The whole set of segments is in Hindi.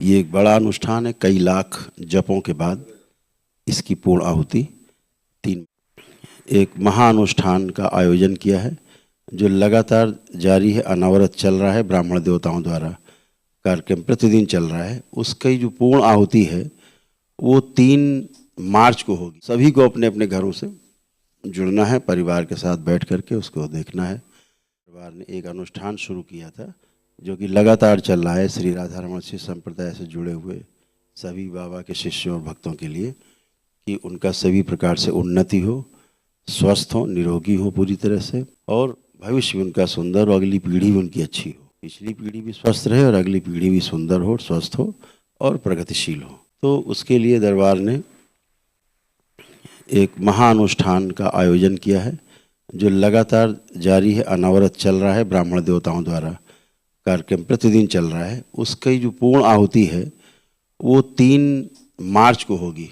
ये एक बड़ा अनुष्ठान है। कई लाख जपों के बाद इसकी पूर्ण आहुति एक महाअनुष्ठान का आयोजन किया है जो लगातार जारी है, अनवरत चल रहा है। ब्राह्मण देवताओं द्वारा कार्यक्रम प्रतिदिन चल रहा है। उसकी जो पूर्ण आहुति है वो 3 मार्च को होगी। सभी को अपने अपने घरों से जुड़ना है, परिवार के साथ बैठ करके उसको देखना है। परिवार ने एक अनुष्ठान शुरू किया था जो कि लगातार चल रहा है, श्री राधा रमण शिष्य संप्रदाय से जुड़े हुए सभी बाबा के शिष्यों और भक्तों के लिए, कि उनका सभी प्रकार से उन्नति हो, स्वस्थ हो, निरोगी हो पूरी तरह से, और भविष्य भी उनका सुंदर और अगली पीढ़ी भी उनकी अच्छी हो। पिछली पीढ़ी भी स्वस्थ रहे और अगली पीढ़ी भी सुंदर हो, स्वस्थ हो और प्रगतिशील हो। तो उसके लिए दरबार ने एक महाअनुष्ठान का आयोजन किया है जो लगातार जारी है, अनवरत चल रहा है। ब्राह्मण देवताओं द्वारा कार्यक्रम प्रतिदिन चल रहा है। उसकी जो पूर्ण आहुति है वो 3 मार्च को होगी।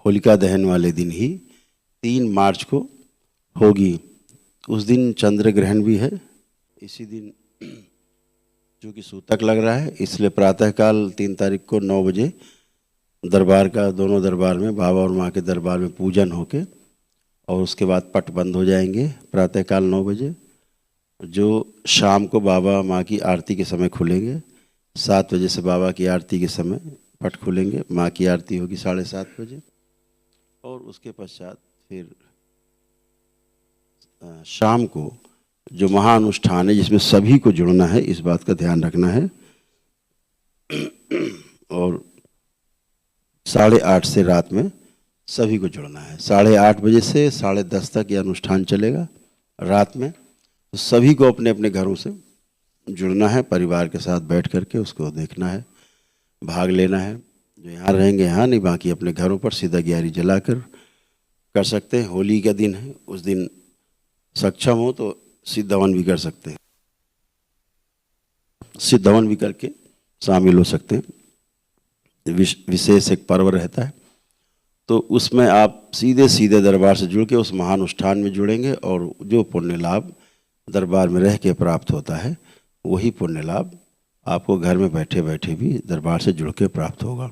होलिका दहन वाले दिन ही 3 मार्च को होगी। उस दिन चंद्र ग्रहण भी है। इसी दिन चूँकि सूतक लग रहा है, इसलिए प्रातःकाल 3 तारीख को 9 बजे दरबार का, दोनों दरबार में, बाबा और माँ के दरबार में पूजन होके और उसके बाद पट बंद हो जाएंगे प्रातःकाल 9 बजे, जो शाम को बाबा माँ की आरती के समय खुलेंगे। 7 बजे से बाबा की आरती के समय पट खुलेंगे। माँ की आरती होगी 7:30 बजे और उसके पश्चात फिर शाम को जो महाअनुष्ठान है जिसमें सभी को जुड़ना है, इस बात का ध्यान रखना है। और 8:30 से रात में सभी को जुड़ना है। 8:30 बजे से 10:30 तक ये अनुष्ठान चलेगा रात में। तो सभी को अपने अपने घरों से जुड़ना है, परिवार के साथ बैठ करके उसको देखना है, भाग लेना है। जो यहाँ रहेंगे यहाँ, नहीं बाकी अपने घरों पर सीधा ग्यारी जलाकर कर सकते हैं। होली का दिन है, उस दिन सक्षम हो तो सिद्ध हवन भी कर सकते हैं, सिद्ध हवन भी करके शामिल हो सकते हैं। विशेष एक पर्व रहता है तो उसमें आप सीधे सीधे दरबार से जुड़ के उस महानुष्ठान में जुड़ेंगे और जो पुण्य लाभ दरबार में रह के प्राप्त होता है वही पुण्य लाभ आपको घर में बैठे बैठे भी दरबार से जुड़ के प्राप्त होगा,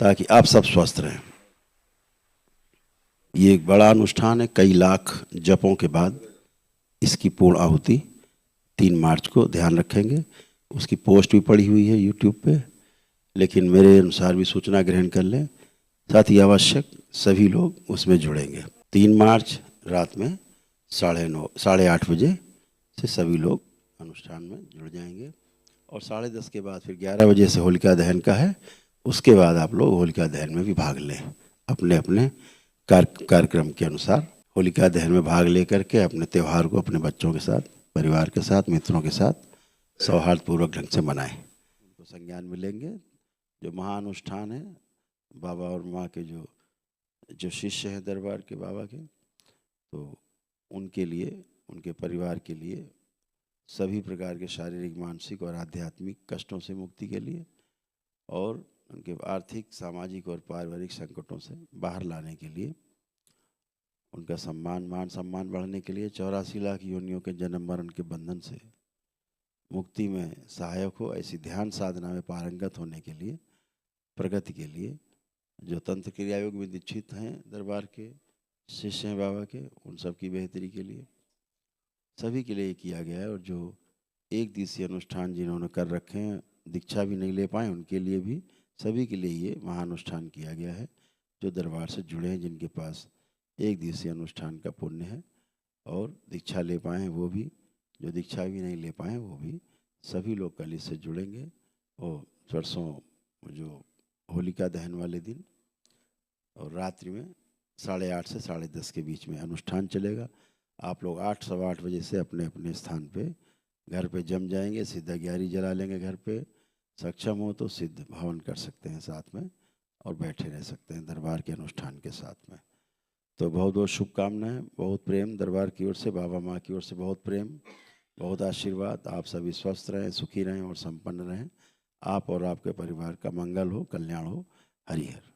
ताकि आप सब स्वस्थ रहें। ये एक बड़ा अनुष्ठान है। कई लाख जपों के बाद इसकी पूर्ण आहुति 3 मार्च को ध्यान रखेंगे। उसकी पोस्ट भी पड़ी हुई है यूट्यूब पे, लेकिन मेरे अनुसार भी सूचना ग्रहण कर लें, साथ ही आवश्यक सभी लोग उसमें जुड़ेंगे। 3 मार्च रात में 8:30 बजे से सभी लोग अनुष्ठान में जुड़ जाएंगे और 10:30 के बाद फिर 11 बजे से होलिका दहन का है। उसके बाद आप लोग होलिका दहन में भी भाग लें, अपने अपने कार्यक्रम के अनुसार होलिका दहन में भाग लेकर के अपने त्यौहार को अपने बच्चों के साथ, परिवार के साथ, मित्रों के साथ सौहार्दपूर्वक ढंग से मनाएं। उनको संज्ञान मिलेंगे। जो महाअनुष्ठान है, बाबा और माँ के जो शिष्य हैं दरबार के बाबा के, तो उनके लिए, उनके परिवार के लिए सभी प्रकार के शारीरिक, मानसिक और आध्यात्मिक कष्टों से मुक्ति के लिए और उनके आर्थिक, सामाजिक और पारिवारिक संकटों से बाहर लाने के लिए, उनका सम्मान, मान सम्मान बढ़ने के लिए, 84 लाख योनियों के जन्म मरण के बंधन से मुक्ति में सहायक हो, ऐसी ध्यान साधना में पारंगत होने के लिए, प्रगति के लिए, जो तंत्र क्रिया योग में दीक्षित हैं दरबार के शिष्य हैं बाबा के, उन सब की बेहतरी के लिए, सभी के लिए किया गया है। और जो एक दिवसीय अनुष्ठान जिन्होंने कर रखे हैं, दीक्षा भी नहीं ले पाए, उनके लिए भी, सभी के लिए ये महाअनुष्ठान किया गया है। जो दरबार से जुड़े हैं, जिनके पास एक दिवसीय अनुष्ठान का पुण्य है और दीक्षा ले पाए हैं वो भी, जो दीक्षा भी नहीं ले पाए वो भी, सभी लोग कल इससे जुड़ेंगे। और परसों जो होलिका दहन वाले दिन और रात्रि में 8:30 से 10:30 के बीच में अनुष्ठान चलेगा। आप लोग 8, सवा 8 बजे से अपने अपने स्थान पे घर पे जम जाएंगे, सीधा ग्यारी जला लेंगे घर पे। सक्षम हो तो सिद्ध हवन कर सकते हैं साथ में और बैठे रह सकते हैं दरबार के अनुष्ठान के साथ में। तो बहुत बहुत शुभकामनाएं, बहुत प्रेम दरबार की ओर से, बाबा माँ की ओर से बहुत प्रेम, बहुत आशीर्वाद। आप सभी स्वस्थ रहें, सुखी रहें और संपन्न रहें। आप और आपके परिवार का मंगल हो, कल्याण हो। हरि हर।